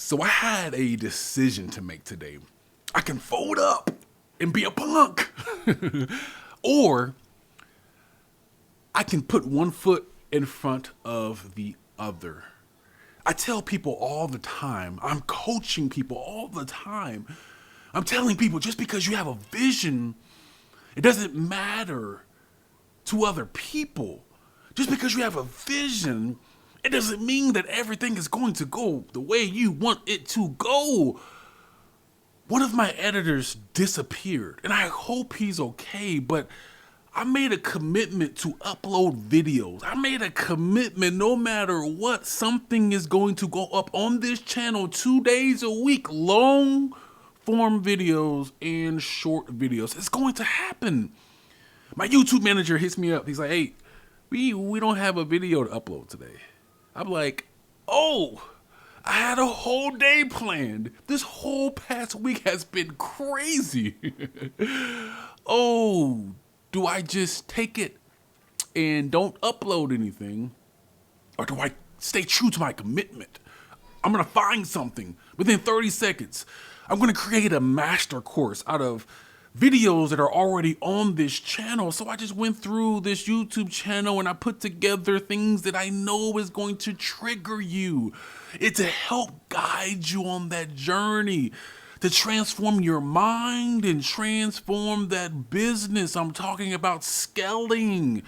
So I had a decision to make today. I can fold up and be a punk, or I can put one foot in front of the other. I tell people all the time, I'm coaching people all the time. I'm telling people just because you have a vision, it doesn't matter to other people. Just because you have a vision, it doesn't mean that everything is going to go the way you want it to go. One of my editors disappeared, and I hope he's okay, but I made a commitment to upload videos. I made a commitment no matter what, something is going to go up on this channel 2 days a week, long form videos and short videos. It's going to happen. My YouTube manager hits me up. He's like, hey, we don't have a video to upload today. I'm like, oh, I had a whole day planned. This whole past week has been crazy. Oh, do I just take it and don't upload anything? Or do I stay true to my commitment? I'm gonna find something within 30 seconds. I'm gonna create a master course out of videos that are already on this channel. So I just went through this YouTube channel and I put together things that I know is going to trigger you. It's to help guide you on that journey, to transform your mind and transform that business. I'm talking about scaling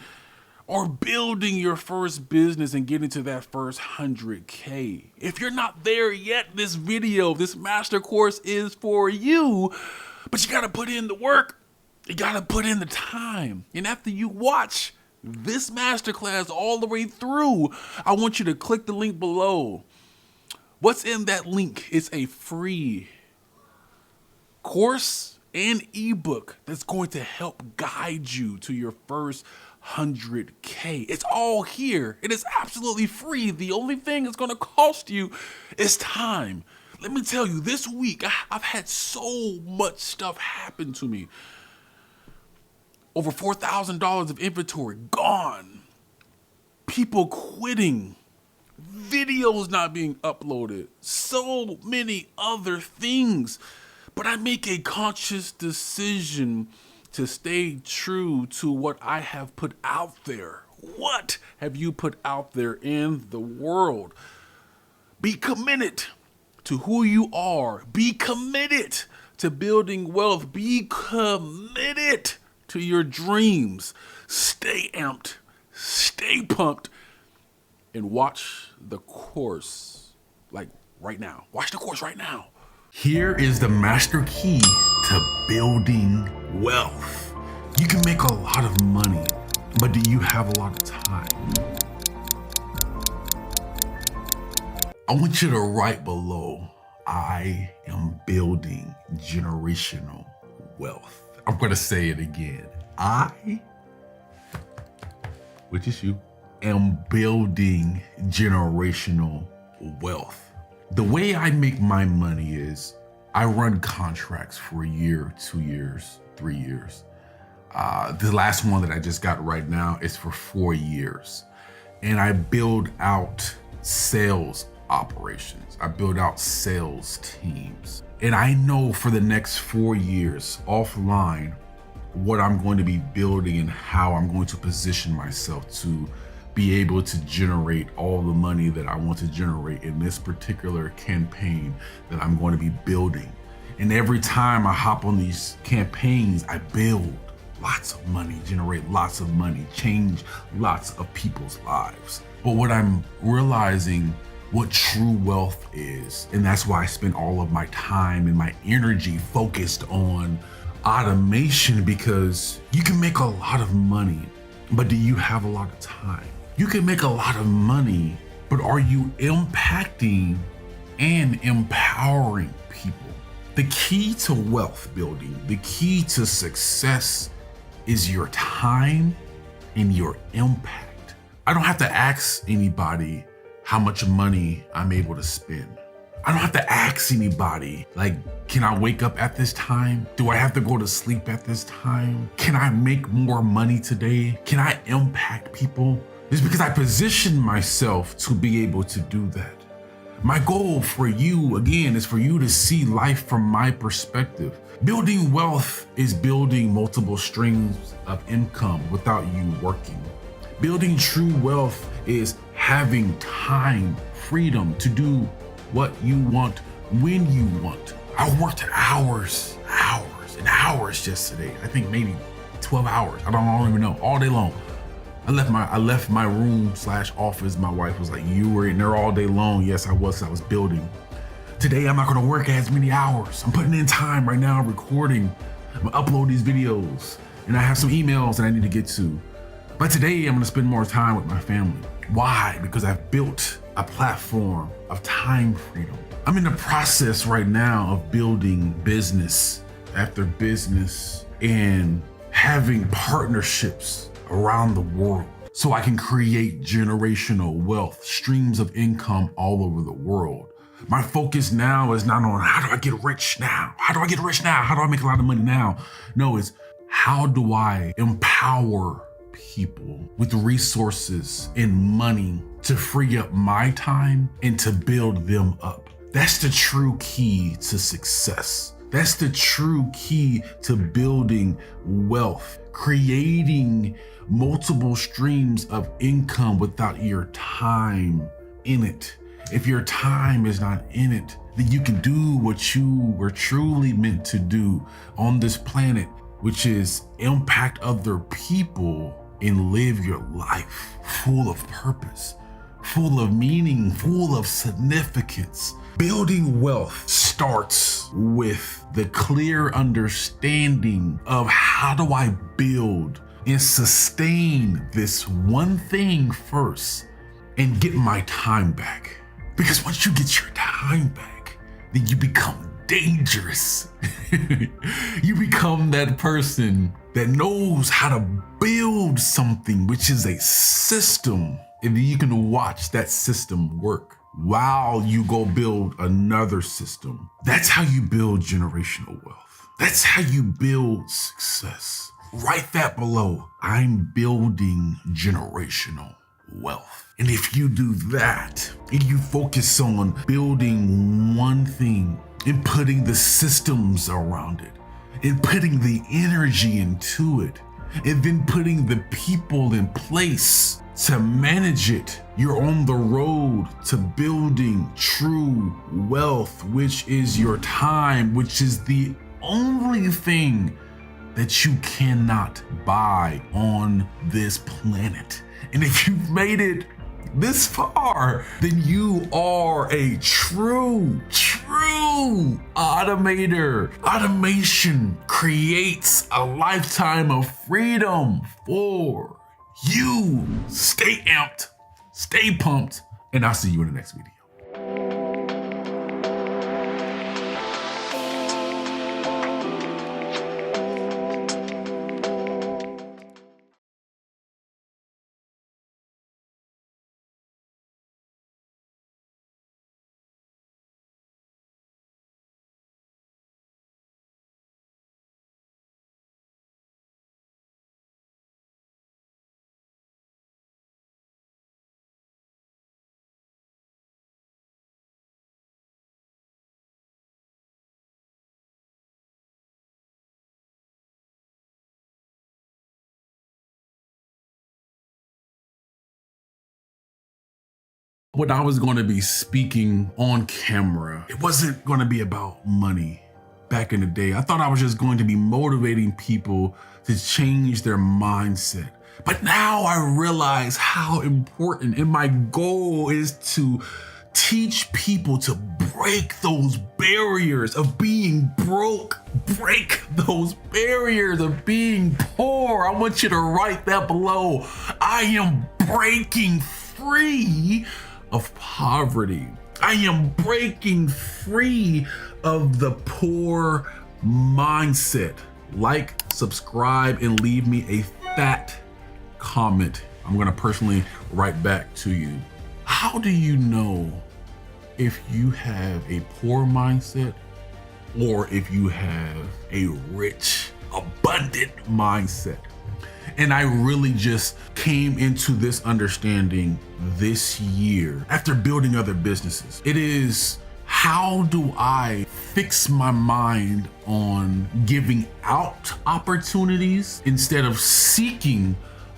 or building your first business and getting to that first 100K. If you're not there yet, this video, this master course is for you. But you gotta put in the work. You gotta put in the time. And after you watch this masterclass all the way through, I want you to click the link below. What's in that link? It's a free course and ebook that's going to help guide you to your first 100K. It's all here. It is absolutely free. The only thing it's gonna cost you is time. Let me tell you, this week, I've had so much stuff happen to me. Over $4,000 of inventory gone. People quitting. Videos not being uploaded. So many other things. But I make a conscious decision to stay true to what I have put out there. What have you put out there in the world? Be committed to who you are. Be committed to building wealth. Be committed to your dreams. Stay amped, stay pumped, and watch the course like right now. Watch the course right now. Here is the master key to building wealth. You can make a lot of money, but do you have a lot of time? I want you to write below, I am building generational wealth. I'm gonna say it again. I, which is you, am building generational wealth. The way I make my money is I run contracts for a year, 2 years, 3 years. The last one that I just got right now is for 4 years. And I build out sales operations. I build out sales teams. And I know for the next 4 years offline what I'm going to be building and how I'm going to position myself to be able to generate all the money that I want to generate in this particular campaign that I'm going to be building. And every time I hop on these campaigns, I build lots of money, generate lots of money, change lots of people's lives. But what I'm realizing what true wealth is, and that's why I spend all of my time and my energy focused on automation, because you can make a lot of money, but do you have a lot of time? You can make a lot of money, but are you impacting and empowering people? The key to wealth building, the key to success is your time and your impact. I don't have to ask anybody how much money I'm able to spend. I don't have to ask anybody, like, can I wake up at this time? Do I have to go to sleep at this time? Can I make more money today? Can I impact people? It's because I position myself to be able to do that. My goal for you, again, is for you to see life from my perspective. Building wealth is building multiple streams of income without you working. Building true wealth is having time, freedom to do what you want when you want. I worked hours and hours yesterday. I think maybe 12 hours. I don't even know. All day long. I left my room/office. My wife was like, "You were in there all day long." Yes, I was building. Today, I'm not gonna work as many hours. I'm putting in time right now, recording. I'm gonna upload these videos, and I have some emails that I need to get to. But today, I'm gonna spend more time with my family. Why? Because I've built a platform of time freedom. I'm in the process right now of building business after business and having partnerships around the world so I can create generational wealth, streams of income all over the world. My focus now is not on how do I get rich now? How do I get rich now? How do I make a lot of money now? No, it's how do I empower people with resources and money to free up my time and to build them up. That's the true key to success. That's the true key to building wealth, creating multiple streams of income without your time in it. If your time is not in it, then you can do what you were truly meant to do on this planet, which is impact other people and live your life full of purpose, full of meaning, full of significance. Building wealth starts with the clear understanding of how do I build and sustain this one thing first and get my time back. Because once you get your time back, then you become dangerous. You become that person that knows how to build something, which is a system, and then you can watch that system work while you go build another system. That's how you build generational wealth. That's how you build success. Write that below. I'm building generational wealth. And if you do that, and you focus on building one thing and putting the systems around it, and putting the energy into it, and then putting the people in place to manage it, you're on the road to building true wealth, which is your time, which is the only thing that you cannot buy on this planet. And if you've made it this far, then you are a true automator. Automation creates a lifetime of freedom for you. Stay amped, stay pumped, and I'll see you in the next video. When I was going to be speaking on camera, it wasn't going to be about money. Back in the day, I thought I was just going to be motivating people to change their mindset. But now I realize how important, and my goal is to teach people to break those barriers of being broke, break those barriers of being poor. I want you to write that below. I am breaking free of poverty. I am breaking free of the poor mindset. Like, subscribe, and leave me a fat comment. I'm gonna personally write back to you. How do you know if you have a poor mindset or if you have a rich, abundant mindset? And I really just came into this understanding this year after building other businesses. It is, how do I fix my mind on giving out opportunities instead of seeking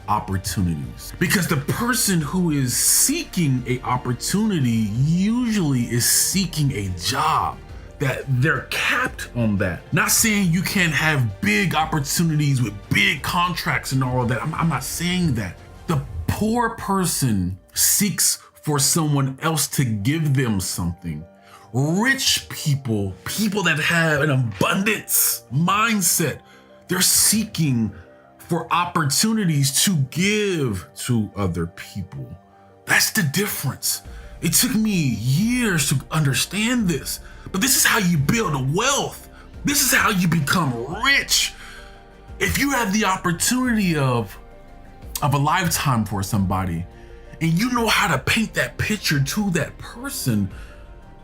opportunities? Because the person who is seeking a opportunity usually is seeking a job, that they're capped on that. Not saying you can't have big opportunities with big contracts and all of that. I'm not saying that. The poor person seeks for someone else to give them something. Rich people, people that have an abundance mindset, they're seeking for opportunities to give to other people. That's the difference. It took me years to understand this, but this is how you build wealth. This is how you become rich. If you have the opportunity of a lifetime for somebody, and you know how to paint that picture to that person,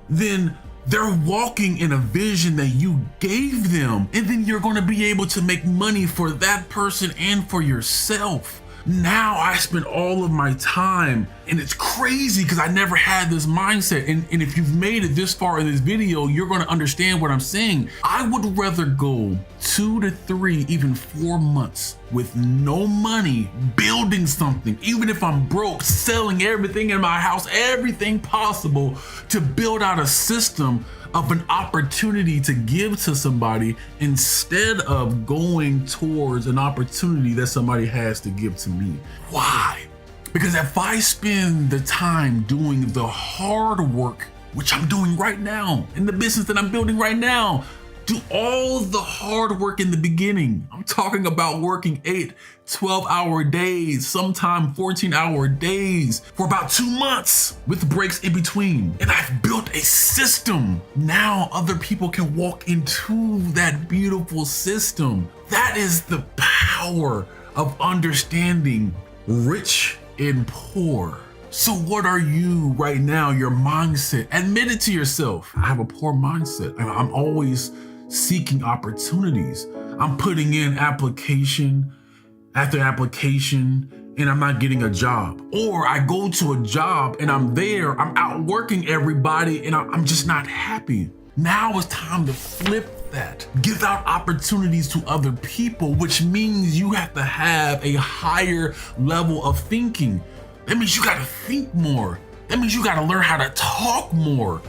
then they're walking in a vision that you gave them, and then you're going to be able to make money for that person and for yourself. Now I spend all of my time, and it's crazy because I never had this mindset. And if you've made it this far in this video, you're going to understand what I'm saying. I would rather go 2 to 3, even 4 months with no money, building something, even if I'm broke, selling everything in my house, everything possible to build out a system of an opportunity to give to somebody instead of going towards an opportunity that somebody has to give to me. Why? Because if I spend the time doing the hard work, which I'm doing right now in the business that I'm building right now, do all the hard work in the beginning. I'm talking about working 8, 12-hour days, sometime 14-hour days for about 2 months with breaks in between. And I've built a system. Now other people can walk into that beautiful system. That is the power of understanding rich and poor. So what are you right now, your mindset? Admit it to yourself. I have a poor mindset. I'm always seeking opportunities. I'm putting in application after application and I'm not getting a job. Or I go to a job and I'm there, I'm outworking everybody and I'm just not happy. Now it's time to flip that. Give out opportunities to other people, which means you have to have a higher level of thinking. That means you gotta think more. That means you gotta learn how to talk more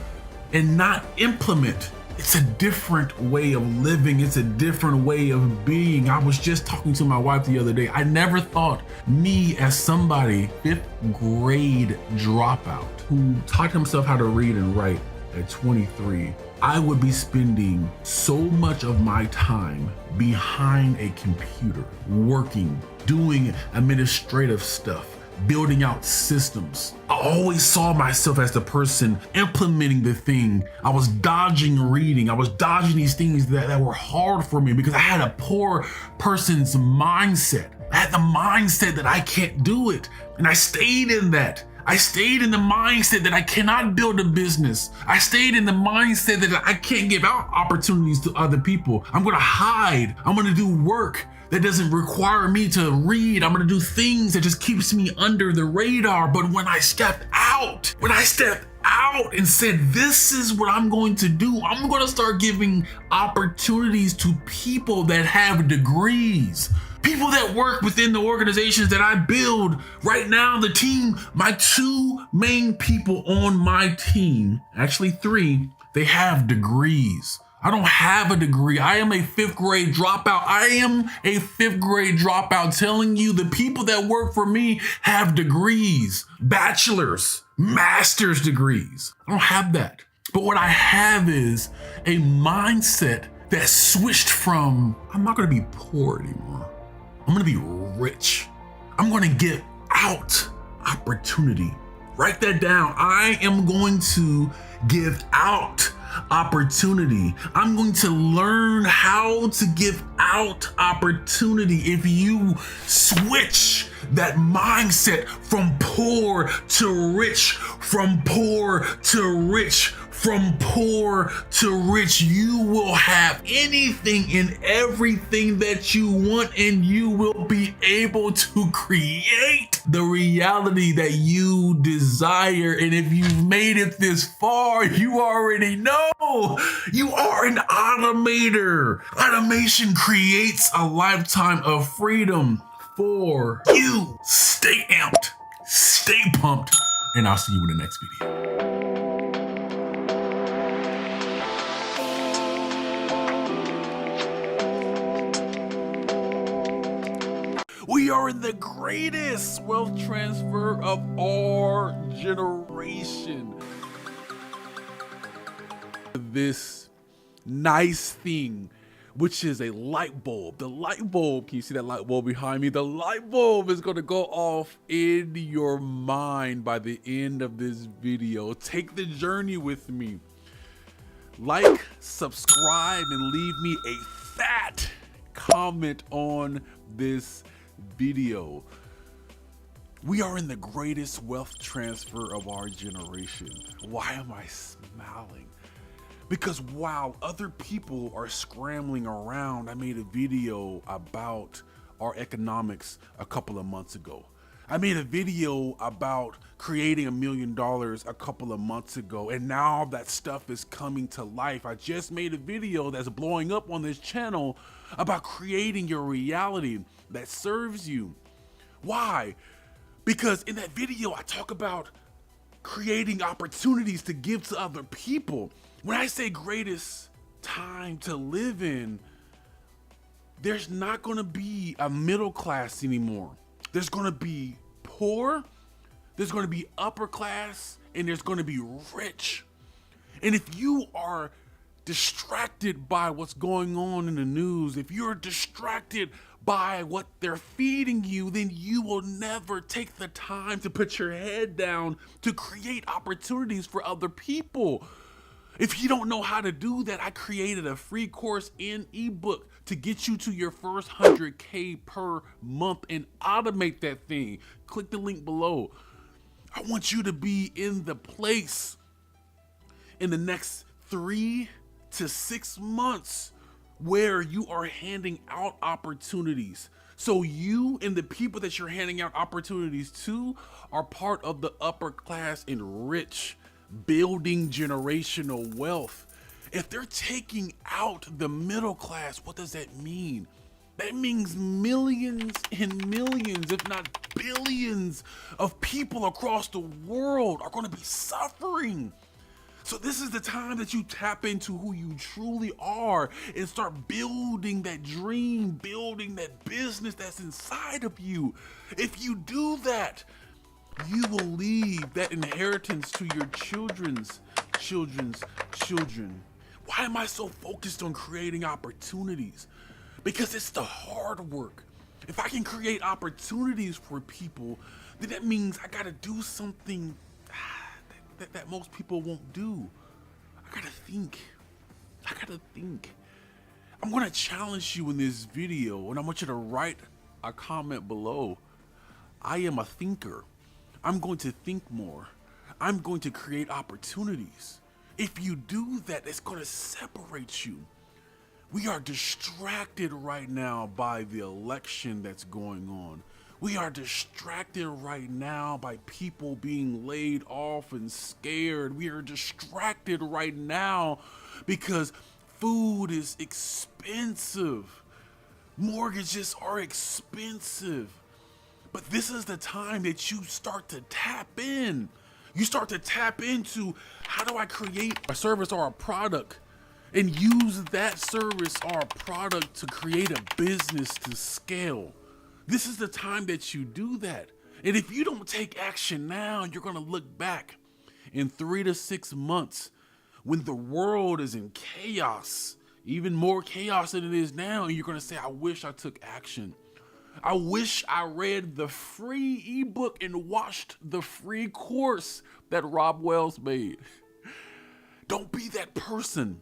and not implement. It's a different way of living. It's a different way of being. I was just talking to my wife the other day. I never thought me as somebody, 5th grade dropout, who taught himself how to read and write at 23, I would be spending so much of my time behind a computer, working, doing administrative stuff, building out systems. I always saw myself as the person implementing the thing. I was dodging reading. I was dodging these things that were hard for me because I had a poor person's mindset. I had the mindset that I can't do it. And I stayed in that. I stayed in the mindset that I cannot build a business. I stayed in the mindset that I can't give out opportunities to other people. I'm gonna hide. I'm gonna do work that doesn't require me to read. I'm gonna do things that just keeps me under the radar. But when I stepped out and said, this is what I'm going to do, I'm gonna start giving opportunities to people that have degrees. People that work within the organizations that I build right now, the team, my 2 main people on my team, actually 3, they have degrees. I don't have a degree. I am a 5th grade dropout. I am a 5th grade dropout telling you the people that work for me have degrees, bachelor's, master's degrees. I don't have that. But what I have is a mindset that switched from, I'm not gonna be poor anymore. I'm gonna be rich. I'm gonna get out opportunity. Write that down. I am going to give out opportunity. I'm going to learn how to give out opportunity. If you switch that mindset from poor to rich, from poor to rich, From poor to rich, you will have anything and everything that you want, and you will be able to create the reality that you desire. And if you've made it this far, you already know you are an automator. Automation creates a lifetime of freedom for you. Stay amped, stay pumped, and I'll see you in the next video. We are in the greatest wealth transfer of our generation. This nice thing, which is a light bulb. The light bulb, can you see that light bulb behind me? The light bulb is going to go off in your mind by the end of this video. Take the journey with me. Like, subscribe, and leave me a fat comment on this video. We are in the greatest wealth transfer of our generation. Why am I smiling? Because while other people are scrambling around, I made a video about our economics a couple of months ago. I made a video about creating $1 million a couple of months ago, and now that stuff is coming to life. I just made a video that's blowing up on this channel about creating your reality that serves you. Why? Because in that video, I talk about creating opportunities to give to other people. When I say greatest time to live in, there's not going to be a middle class anymore. There's going to be poor, there's going to be upper class, and there's going to be rich. And if you are distracted by what's going on in the news, if you're distracted by what they're feeding you, then you will never take the time to put your head down to create opportunities for other people. If you don't know how to do that, I created a free course in ebook to get you to your first 100K per month and automate that thing. Click the link below. I want you to be in the place in the next 3 to 6 months where you are handing out opportunities. So you and the people that you're handing out opportunities to are part of the upper class and rich, building generational wealth. If they're taking out the middle class, what does that mean? That means millions and millions, if not billions, of people across the world are going to be suffering. So this is the time that you tap into who you truly are and start building that dream, building that business that's inside of you. If you do that, you will leave that inheritance to your children's children. Why am I so focused on creating opportunities? Because it's the hard work. If I can create opportunities for people, then that means I gotta do something that most people won't do. I gotta think. I'm gonna challenge you in this video, and I want you to write a comment below. I am a thinker. I'm going to think more. I'm going to create opportunities. If you do that, it's going to separate you. We are distracted right now by the election that's going on. We are distracted right now by people being laid off and scared. We are distracted right now because food is expensive. Mortgages are expensive. But this is the time that you start to tap in. You start to tap into, how do I create a service or a product and use that service or a product to create a business to scale? This is the time that you do that. And if you don't take action now, you're going to look back in 3 to 6 months when the world is in chaos, even more chaos than it is now, and you're going to say, I wish I took action. I wish I read the free ebook and watched the free course that Rob Wells made. Don't be that person.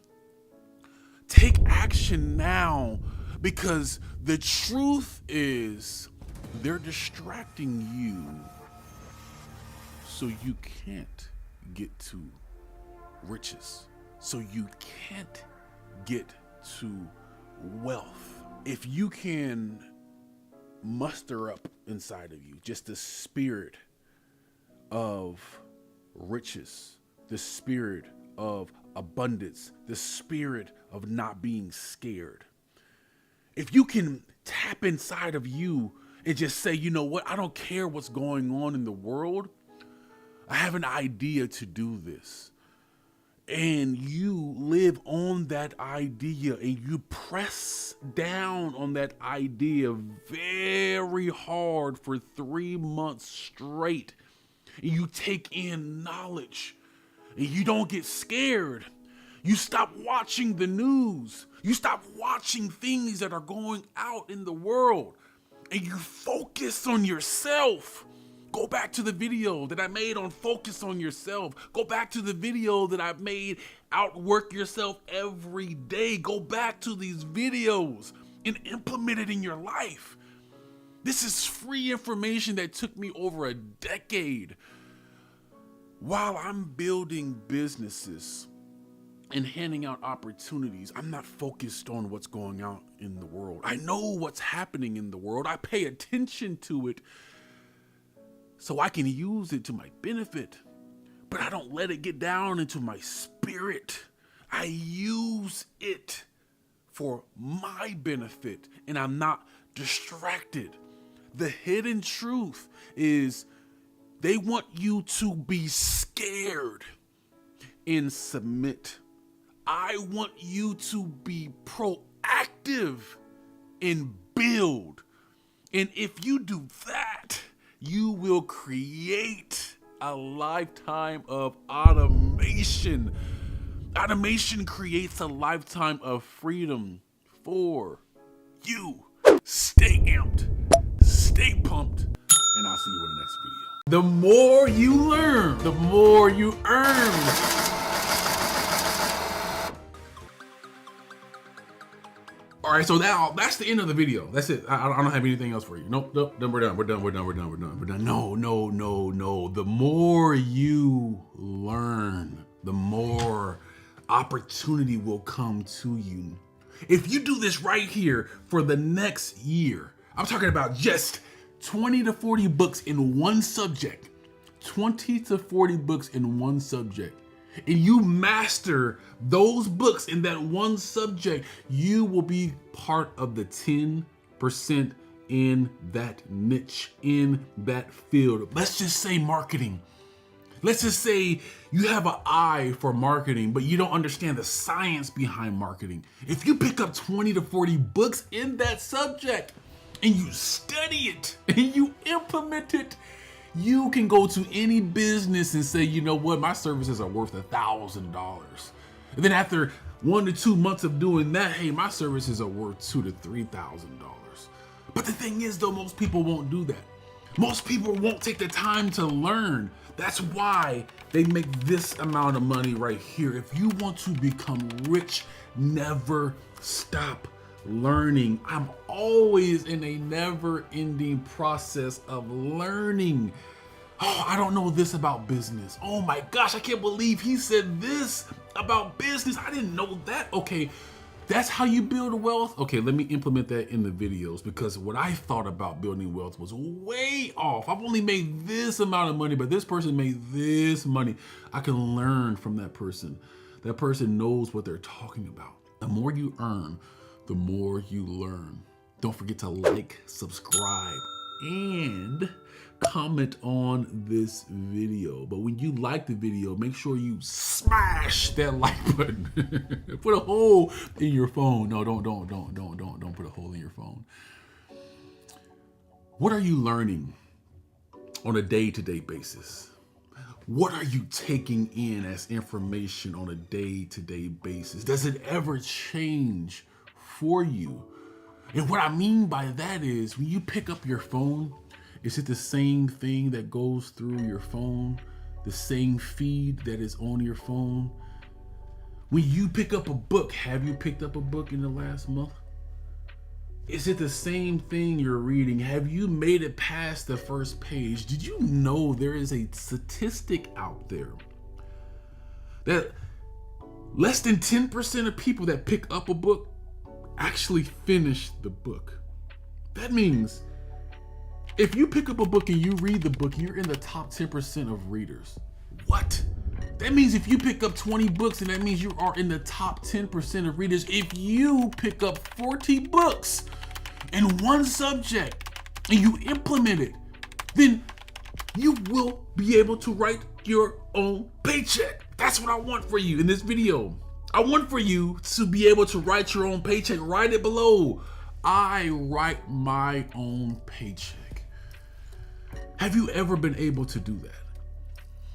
Take action now, because the truth is they're distracting you so you can't get to riches. So you can't get to wealth if you can muster up inside of you just the spirit of riches, the spirit of abundance, the spirit of not being scared. If you can tap inside of you and just say, you know what, I don't care what's going on in the world, I have an idea to do this. And you live on that idea and you press down on that idea very hard for 3 months straight. And you take in knowledge and you don't get scared. You stop watching the news. You stop watching things that are going out in the world and you focus on yourself. Go back to the video that I made on focus on yourself. Go back to the video that I made outwork yourself every day. Go back to these videos and implement it in your life. This is free information that took me over a decade. While I'm building businesses and handing out opportunities, I'm not focused on what's going on in the world. I know what's happening in the world. I pay attention to it so I can use it to my benefit, but I don't let it get down into my spirit. I use it for my benefit and I'm not distracted. The hidden truth is they want you to be scared and submit. I want you to be proactive and build. And if you do that, you will create a lifetime of automation. Automation creates a lifetime of freedom for you. Stay amped, stay pumped, and I'll see you in the next video. The more you learn, the more you earn. All right, so now that's the end of the video. That's it. I don't have anything else for you. Nope. Then we're done. We're done. No. The more you learn, the more opportunity will come to you. If you do this right here for the next year, I'm talking about just 20 to 40 books in one subject, 20 to 40 books in one subject, and you master those books in that one subject, you will be part of the 10% in that niche, in that field. Let's just say marketing. Let's just say you have an eye for marketing, but you don't understand the science behind marketing. If you pick up 20 to 40 books in that subject and you study it and you implement it, you can go to any business and say, you know what, my services are worth $1,000. And then after 1 to 2 months of doing that, hey, my services are worth $2,000 to $3,000. But the thing is though, most people won't do that. Most people won't take the time to learn. That's why they make this amount of money right here. If you want to become rich, never stop learning. I'm always in a never-ending process of learning. Oh, I don't know this about business. Oh my gosh, I can't believe he said this about business. I didn't know that. Okay, that's how you build wealth. Okay, let me implement that in the videos, because what I thought about building wealth was way off. I've only made this amount of money, but this person made this money. I can learn from that person. That person knows what they're talking about. The more you earn, the more you learn. Don't forget to like, subscribe, and comment on this video. But when you like the video, make sure you smash that like button. Put a hole in your phone. No, don't put a hole in your phone. What are you learning on a day-to-day basis? What are you taking in as information on a day-to-day basis? Does it ever change for you? And what I mean by that is, when you pick up your phone, is it the same thing that goes through your phone? The same feed that is on your phone? When you pick up a book, have you picked up a book in the last month? Is it the same thing you're reading? Have you made it past the first page? Did you know there is a statistic out there that Less than 10% of people that pick up a book actually finish the book. That means if you pick up a book and you read the book, you're in the top 10% of readers. What? That means if you pick up 20 books, and that means you are in the top 10% of readers. If you pick up 40 books in one subject and you implement it, then you will be able to write your own paycheck. That's what I want for you in this video. I want for you to be able to write your own paycheck. Write it below. I write my own paycheck. Have you ever been able to do that?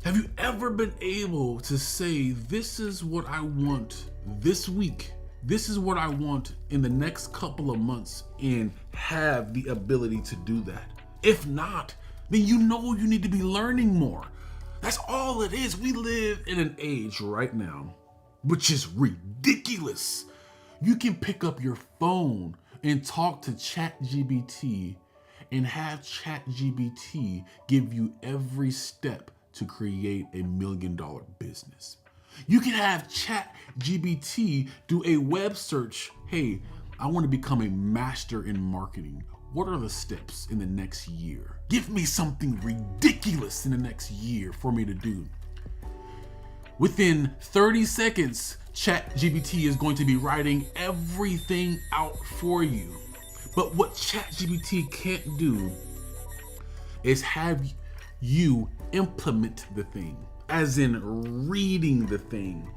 Have you ever been able to say, this is what I want this week? This is what I want in the next couple of months, and have the ability to do that? If not, then you know you need to be learning more. That's all it is. We live in an age right now which is ridiculous. You can pick up your phone and talk to ChatGPT and have ChatGPT give you every step to create $1 million business. You can have ChatGPT do a web search. Hey, I want to become a master in marketing. What are the steps in the next year? Give me something ridiculous in the next year for me to do. Within 30 seconds, ChatGPT is going to be writing everything out for you. But what ChatGPT can't do is have you implement the thing, as in reading the thing.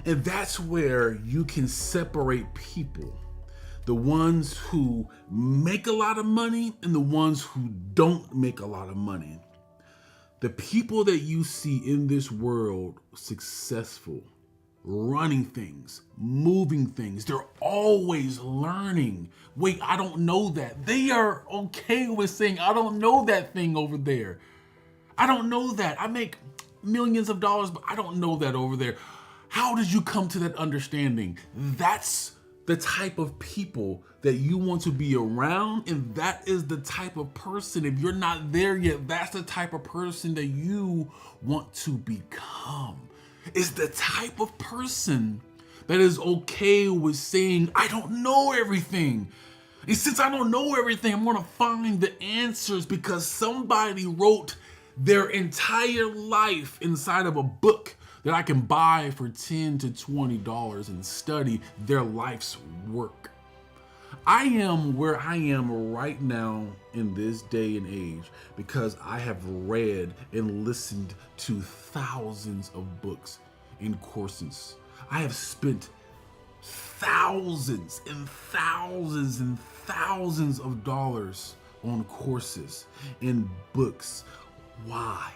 And that's where you can separate people. The ones who make a lot of money and the ones who don't make a lot of money. The people that you see in this world successful, running things, moving things, they're always learning. Wait, I don't know that. They are okay with saying, I don't know that thing over there. I don't know that. I make millions of dollars, but I don't know that over there. How did you come to that understanding? That's the type of people that you want to be around, and that is the type of person, if you're not there yet, that's the type of person that you want to become. Is the type of person that is okay with saying, I don't know everything. And since I don't know everything, I'm gonna find the answers because somebody wrote their entire life inside of a book that I can buy for $10 to $20 and study their life's work. I am where I am right now in this day and age because I have read and listened to thousands of books and courses. I have spent thousands and thousands and thousands of dollars on courses and books. Why?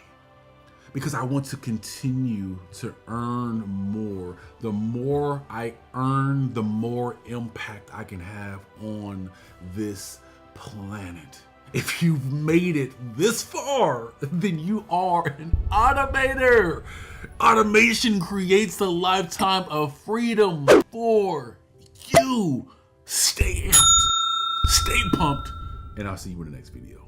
Because I want to continue to earn more. The more I earn, the more impact I can have on this planet. If you've made it this far, then you are an automator. Automation creates a lifetime of freedom for you. Stay amped, stay pumped, and I'll see you in the next video.